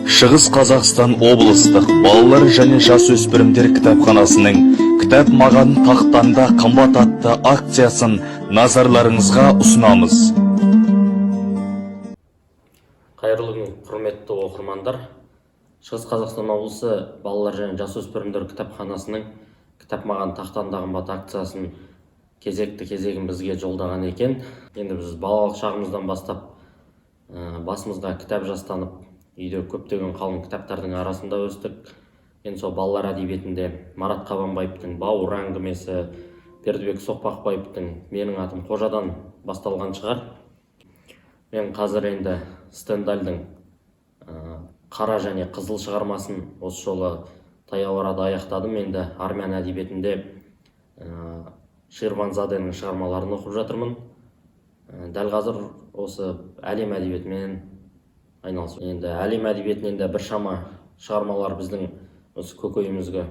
Шығыс Қазақстан облыстық балалар және жасөспірімдер кітапханасының «Кітап маған тақтанда қымбат» атты акциясын назарларыңызға ұсынамыз. Қайырлы күн, құрметті оқырмандар. Шығыс Қазақстан облысы балалар және жасөспірімдер кітапханасының «Кітап маған тақтанда қымбат» акциясын кезегін бізге жолдаған екен. Енді біз балалық шағымыздан бастап басымызға кітап жастанып, үйде көптеген қалың кітаптардың арасында өстік. Енді сол балалар әдебиетінде Марат Қабанбаевтың «Бауыр» әңгімесі, Бердібек Соқпақбаевтың «Менің атым Қожадан» басталған шығар. Мен қазір енді Стендальдың «Қара және қызыл» шығармасын осы жолы таяу арада аяқтадым. Енді армян әдебиетінде Ширванзаденің шығармаларын оқып жатырмын. Дәл қазір осы әлем әдебиетімен айналысып. Енді әлем әдебиетінен де біршама шығармалар біздің осы көкейімізге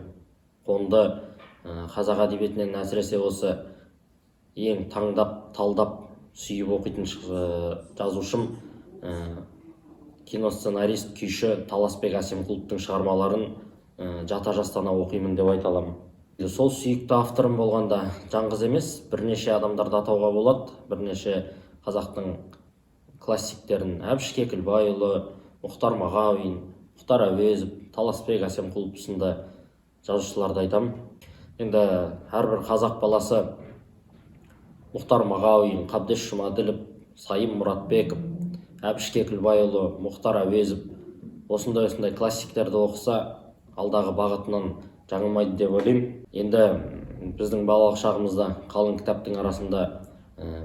қонды. Қазақ әдебиетінен әсіресе осы ең таңдап, талдап, сүйіп оқитын жазушым киносценарист, күйші Таласбек Әсемқұловтың шығармаларын жата жастана оқимын деп айта аламын. Сол сүйікті авторым болғанда жаңғыз емес, бірнеше адамдарды атауға болады. Бірнеше қазақтың классиктерін Әбіш Кекілбайұлы, Мұхтар Мағауин, Мұхтар Әуезов, Таласбек Әсемқұлов сынды жазушыларды айтам. Енді әрбір қазақ баласы Мұхтар Мағауин, Қабдеш Жұмаділов, Сайым Мұратбеков, Әбіш Кекілбайұлы, Мұхтар Әуезов осындай классиктерді оқыса, алдағы бағытынан жаңылмайды деп ойлаймын. Енді біздің балалық шағымызда қалың кітаптың арасында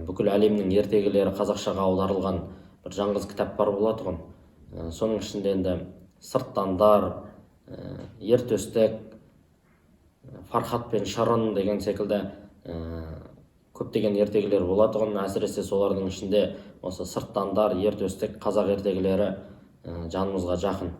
бүкіл әлемнің ертегілері қазақшаға аударылған бір жаңғыз кітаптар болатұғын. Соның ішінде енді Сырттандар, Ертөстік, Фархат пен Шырын деген секілді көптеген ертегілер болатұғын. Әсіресе солардың ішінде осы Сырттандар, Ертөстік, қазақ ертегілері жанымызға жақын.